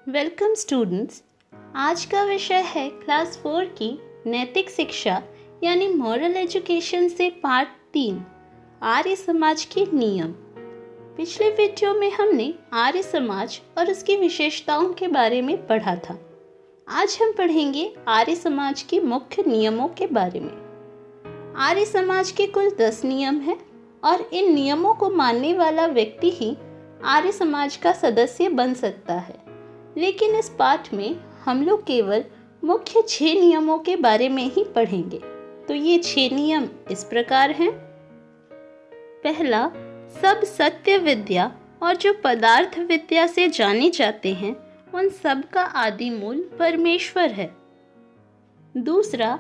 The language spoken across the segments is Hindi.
Welcome students. आज का विषय है क्लास 4 की नैतिक शिक्षा यानी मॉरल एजुकेशन से पार्ट 3 आर्य समाज के नियम। पिछले वीडियो में हमने आर्य समाज और उसकी विशेषताओं के बारे में पढ़ा था। आज हम पढ़ेंगे आर्य समाज के मुख्य नियमों के बारे में। आर्य समाज के कुल 10 नियम हैं और इन नियमों को मानने वाला व्यक्ति ही आर्य समाज का सदस्य बन सकता है। लेकिन इस पाठ में हम लोग केवल मुख्य 6 नियमों के बारे में ही पढ़ेंगे। तो ये 6 नियम इस प्रकार हैं। पहला, सब सत्य विद्या और जो पदार्थ विद्या से जाने जाते हैं उन सब का आदि मूल परमेश्वर है। दूसरा,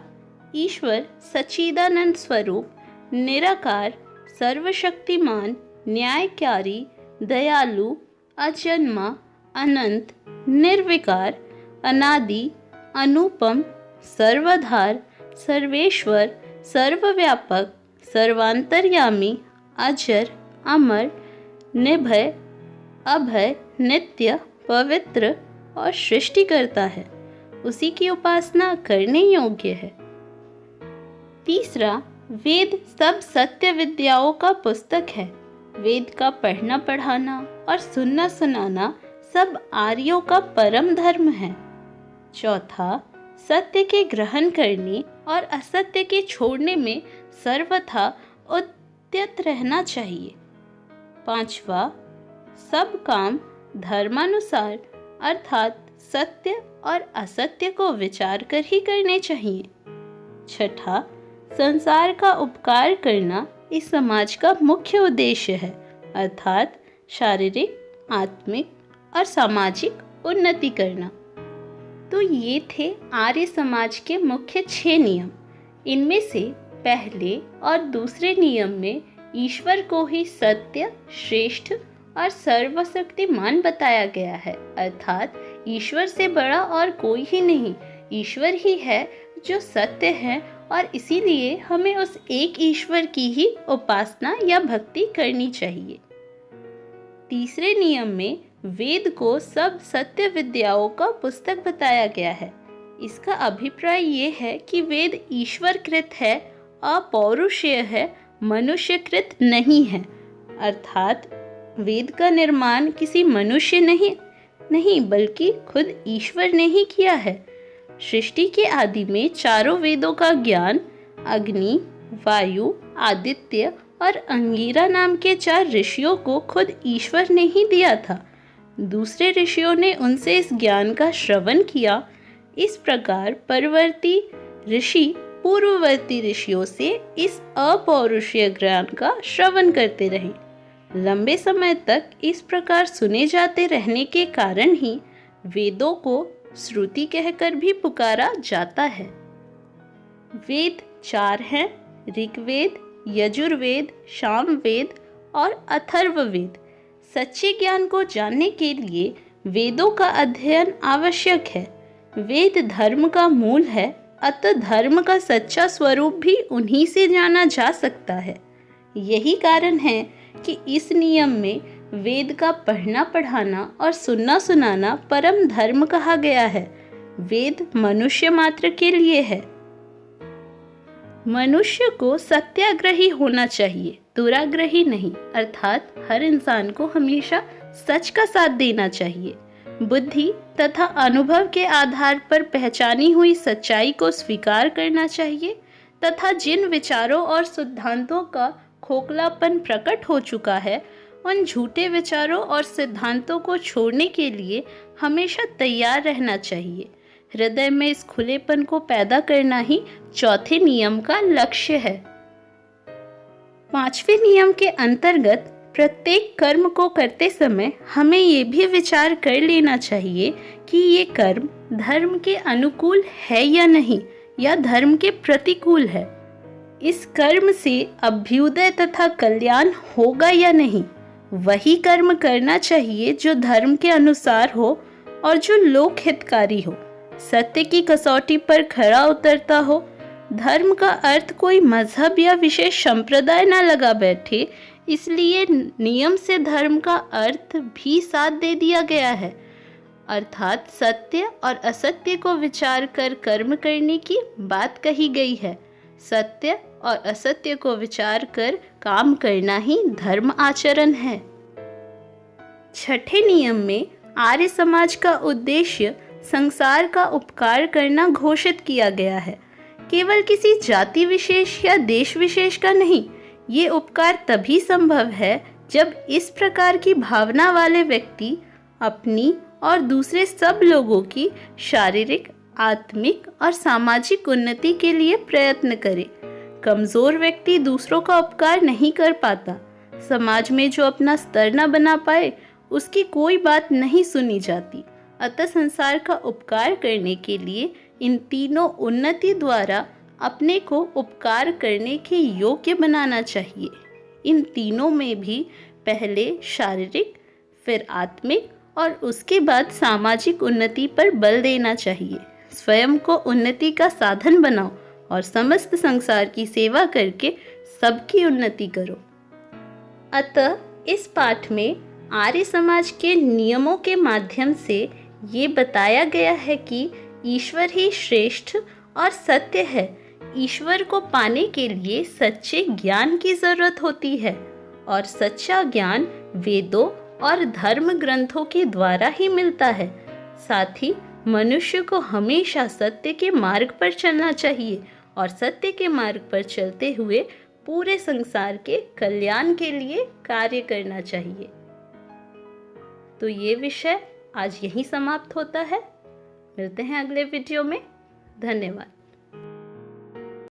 ईश्वर सच्चिदानंद स्वरूप, निराकार, सर्वशक्तिमान, न्यायकारी, दयालु, अजन्मा, अनंत, निर्विकार, अनादि, अनुपम, सर्वधार, सर्वेश्वर, सर्वव्यापक, सर्वांतर्यामी, अजर, अमर, निर्भय, अभय, नित्य, पवित्र और सृष्टि करता है, उसी की उपासना करने योग्य है। तीसरा, वेद सब सत्य विद्याओं का पुस्तक है। वेद का पढ़ना पढ़ाना और सुनना सुनाना सब आर्यों का परम धर्म है। चौथा, सत्य के ग्रहण करने और असत्य के छोड़ने में सर्वथा उद्यत रहना चाहिए। पांचवा, सब काम धर्मानुसार अर्थात सत्य और असत्य को विचार कर ही करने चाहिए। छठा, संसार का उपकार करना इस समाज का मुख्य उद्देश्य है, अर्थात शारीरिक, आत्मिक और सामाजिक उन्नति करना। तो ये थे आर्य समाज के मुख्य 6 नियम। इनमें से पहले और दूसरे नियम में ईश्वर को ही सत्य, श्रेष्ठ और सर्वशक्तिमान बताया गया है, अर्थात ईश्वर से बड़ा और कोई ही नहीं, ईश्वर ही है जो सत्य है और इसीलिए हमें उस एक ईश्वर की ही उपासना या भक्ति करनी चाहिए। तीसरे नियम में वेद को सब सत्य विद्याओं का पुस्तक बताया गया है। इसका अभिप्राय ये है कि वेद ईश्वरकृत है, अपौरुषेय है, मनुष्यकृत नहीं है, अर्थात वेद का निर्माण किसी मनुष्य नहीं बल्कि खुद ईश्वर ने ही किया है। सृष्टि के आदि में चारों वेदों का ज्ञान अग्नि, वायु, आदित्य और अंगिरा नाम के 4 ऋषियों को खुद ईश्वर ने ही दिया था। दूसरे ऋषियों ने उनसे इस ज्ञान का श्रवण किया। इस प्रकार परवर्ती ऋषि पूर्ववर्ती ऋषियों से इस अपौरुषीय ज्ञान का श्रवण करते रहे। लंबे समय तक इस प्रकार सुने जाते रहने के कारण ही वेदों को श्रुति कहकर भी पुकारा जाता है। वेद 4 हैं, ऋग्वेद, यजुर्वेद, सामवेद और अथर्ववेद। सच्चे ज्ञान को जानने के लिए वेदों का अध्ययन आवश्यक है। वेद धर्म का मूल है, अतः धर्म का सच्चा स्वरूप भी उन्हीं से जाना जा सकता है। यही कारण है कि इस नियम में वेद का पढ़ना पढ़ाना और सुनना सुनाना परम धर्म कहा गया है। वेद मनुष्य मात्र के लिए है। मनुष्य को सत्याग्रही होना चाहिए, दुराग्रही नहीं, अर्थात हर इंसान को हमेशा सच का साथ देना चाहिए। बुद्धि तथा अनुभव के आधार पर पहचानी हुई सच्चाई को स्वीकार करना चाहिए तथा जिन विचारों और सिद्धांतों का खोखलापन प्रकट हो चुका है उन झूठे विचारों और सिद्धांतों को छोड़ने के लिए हमेशा तैयार रहना चाहिए। हृदय में इस खुलेपन को पैदा करना ही चौथे नियम का लक्ष्य है। 5वें नियम के अंतर्गत प्रत्येक कर्म को करते समय हमें ये भी विचार कर लेना चाहिए कि ये कर्म धर्म के अनुकूल है या नहीं, या धर्म के प्रतिकूल है। इस कर्म से अभ्युदय तथा कल्याण होगा या नहीं। वही कर्म करना चाहिए जो धर्म के अनुसार हो और जो लोक हितकारी हो, सत्य की कसौटी पर खरा उतरता हो। धर्म का अर्थ कोई मजहब या विशेष संप्रदाय ना लगा बैठे, इसलिए नियम से धर्म का अर्थ भी साथ दे दिया गया है। अर्थात सत्य और असत्य को विचार कर कर्म करने की बात कही गई है। सत्य और असत्य को विचार कर काम करना ही धर्म आचरण है। छठे नियम में आर्य समाज का उद्देश्य संसार का उपकार करना घोषित किया गया है। केवल किसी जाति विशेष या देश विशेष का नहीं, ये उपकार तभी संभव है जब इस प्रकार की भावना वाले व्यक्ति अपनी और दूसरे सब लोगों की शारीरिक, आत्मिक और सामाजिक उन्नति के लिए प्रयत्न करे। कमजोर व्यक्ति दूसरों का उपकार नहीं कर पाता। समाज में जो अपना स्तर न बना पाए, उसकी कोई बात नहीं सुनी जाती। अतः संसार का उपकार करने के लिए इन तीनों उन्नति द्वारा अपने को उपकार करने के योग्य बनाना चाहिए। इन तीनों में भी पहले शारीरिक, फिर आत्मिक और उसके बाद सामाजिक उन्नति पर बल देना चाहिए। स्वयं को उन्नति का साधन बनाओ और समस्त संसार की सेवा करके सबकी उन्नति करो। अतः इस पाठ में आर्य समाज के नियमों के माध्यम से ये बताया गया है कि ईश्वर ही श्रेष्ठ और सत्य है। ईश्वर को पाने के लिए सच्चे ज्ञान की जरूरत होती है और सच्चा ज्ञान वेदों और धर्म ग्रंथों के द्वारा ही मिलता है। साथ ही मनुष्य को हमेशा सत्य के मार्ग पर चलना चाहिए और सत्य के मार्ग पर चलते हुए पूरे संसार के कल्याण के लिए कार्य करना चाहिए। तो ये विषय आज यहीं समाप्त होता है। मिलते हैं अगले वीडियो में। धन्यवाद।